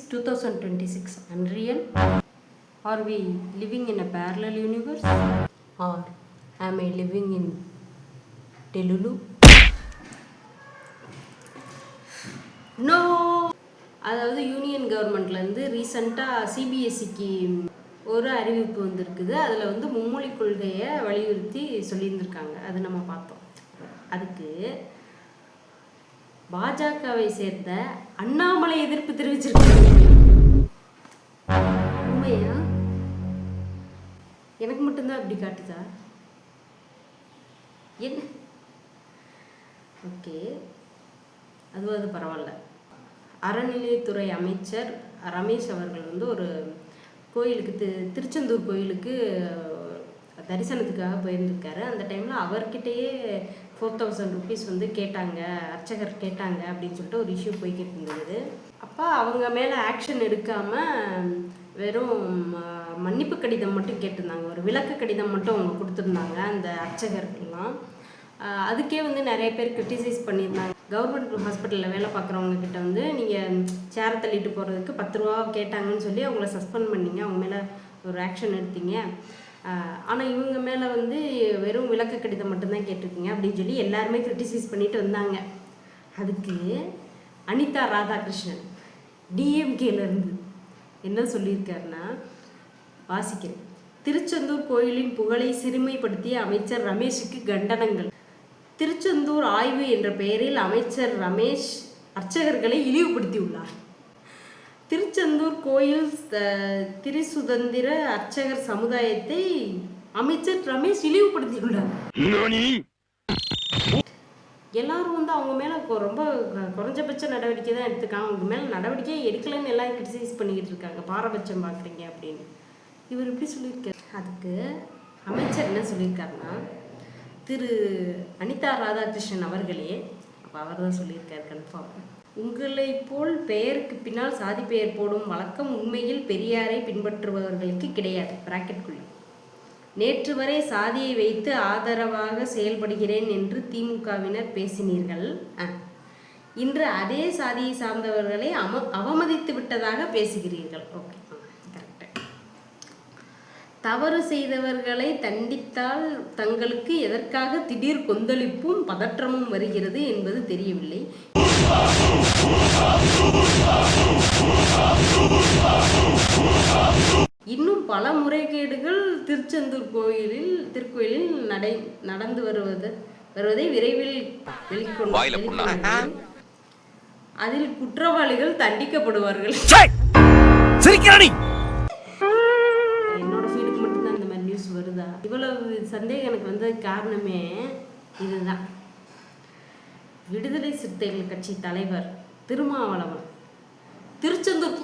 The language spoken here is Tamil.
2026 unreal? Are we living in a parallel universe? Or am I living in Delulu? No! அதாவது யூனியன் கவர்மெண்ட்லேருந்து ரீசெண்டாக சிபிஎஸ்சிக்கு ஒரு அறிவிப்பு வந்திருக்குது. அதில் வந்து மும்மொழி கொள்கையை வலியுறுத்தி சொல்லியிருந்திருக்காங்க. அது நம்ம பார்த்தோம். அதுக்கு பாஜகவை சேர்ந்த அண்ணாமலை எதிர்ப்பு தெரிவிச்சிருக்காங்க. உண்மையா? எனக்கு மட்டும்தான் அப்படி காட்டுதா? என்ன? ஓகே, அது பரவாயில்ல. அறநிலையத்துறை அமைச்சர் ரமேஷ் அவர்கள் வந்து ஒரு கோயிலுக்கு திருச்செந்தூர் கோயிலுக்கு தரிசனத்துக்காக போயிருந்திருக்காரு. அந்த டைமில் அவர்கிட்டயே 4000 rupees வந்து கேட்டாங்க, அர்ச்சகர் கேட்டாங்க அப்படின்னு சொல்லிட்டு ஒரு இஷ்யூ போய்கிட்டு இருந்தது. அப்போ அவங்க மேலே ஆக்ஷன் எடுக்காமல் வெறும் மன்னிப்பு கடிதம் மட்டும் கேட்டிருந்தாங்க. ஒரு விளக்க கடிதம் மட்டும் அவங்க கொடுத்துருந்தாங்க அந்த அர்ச்சகர்கள்லாம். அதுக்கே வந்து நிறைய பேர் கிரிட்டிசைஸ் பண்ணியிருந்தாங்க. கவர்மெண்ட் ஹாஸ்பிட்டலில் வேலை பார்க்குறவங்க கிட்ட வந்து நீங்கள் சேரை தள்ளிட்டு போகிறதுக்கு 10 ரூபா கேட்டாங்கன்னு சொல்லி அவங்கள சஸ்பெண்ட் பண்ணிங்க, அவங்க மேலே ஒரு ஆக்ஷன் எடுத்தீங்க. ஆனால் இவங்க மேலே வந்து வெறும் விளக்க கடிதம் மட்டும்தான் கேட்டிருக்கீங்க அப்படின்னு சொல்லி எல்லாருமே கிரிட்டிசைஸ் பண்ணிட்டு வந்தாங்க. அதுக்கு அனிதா ராதாகிருஷ்ணன் டிஎம்கேலேருந்து என்ன சொல்லியிருக்காருன்னா, வாசிக்கிறேன். திருச்செந்தூர் கோயிலின் புகழை சிறுமைப்படுத்திய அமைச்சர் ரமேஷுக்கு கண்டனங்கள். திருச்செந்தூர் ஆய்வு என்ற பெயரில் அமைச்சர் ரமேஷ் அர்ச்சகர்களை இழிவுபடுத்தியுள்ளார். திருச்செந்தூர் கோயில் திரிசுதந்திர அர்ச்சகர் சமுதாயத்தை அமைச்சர் ரமேஷ் இழிவுபடுத்தியுள்ளார். எல்லாரும் வந்து அவங்க மேலே ரொம்ப குறைஞ்சபட்ச நடவடிக்கை தான் எடுத்துக்காங்க. அவங்க மேலே நடவடிக்கையே எடுக்கலன்னு எல்லாம் கிரிட்டிசைஸ் பண்ணிக்கிட்டு இருக்காங்க. பாரபட்சம் பார்க்குறீங்க அப்படின்னு இவர் இப்படி சொல்லியிருக்காரு. அதுக்கு அமைச்சர் என்ன சொல்லியிருக்காருன்னா, திரு அனிதா ராதாகிருஷ்ணன் அவர்களே, அப்போ அவர் தான் சொல்லியிருக்காரு கன்ஃபார்ம், உங்களை போல் பெயருக்கு பின்னால் சாதி பெயர் போடும் வழக்கம் உண்மையில் பெரியாரை பின்பற்றுபவர்களுக்கு கிடையாது. பிராக்கெட்குள்ளே நேற்று வரை சாதியை வைத்து ஆதரவாக செயல்படுகிறேன் என்று திமுகவினர் பேசினீர்கள். இன்று அதே சாதியை சார்ந்தவர்களை அவமதித்து விட்டதாக பேசுகிறீர்கள். Okay, correct. தவறு செய்தவர்களை தண்டித்தால் தங்களுக்கு எதற்காக திடீர் கொந்தளிப்பும் பதற்றமும் வருகிறது என்பது தெரியவில்லை. இன்னும் பல முறைகேடுகள் திருக்கோயிலில் நடந்து வருவதை விரைவில் வெளிக்கொண்டு அதில் குற்றவாளிகள் தண்டிக்கப்படுவார்கள். என்னோட ஃபீலுக்கு மட்டும்தான் இந்த மாதிரி நியூஸ் வருதா? இவ்வளவு சந்தேகம் எனக்கு வந்தது காரணமே இதுதான். விடுதலை சிறுத்தைகள் கட்சி தலைவர் திருமாவளவன் திருச்செந்தூர்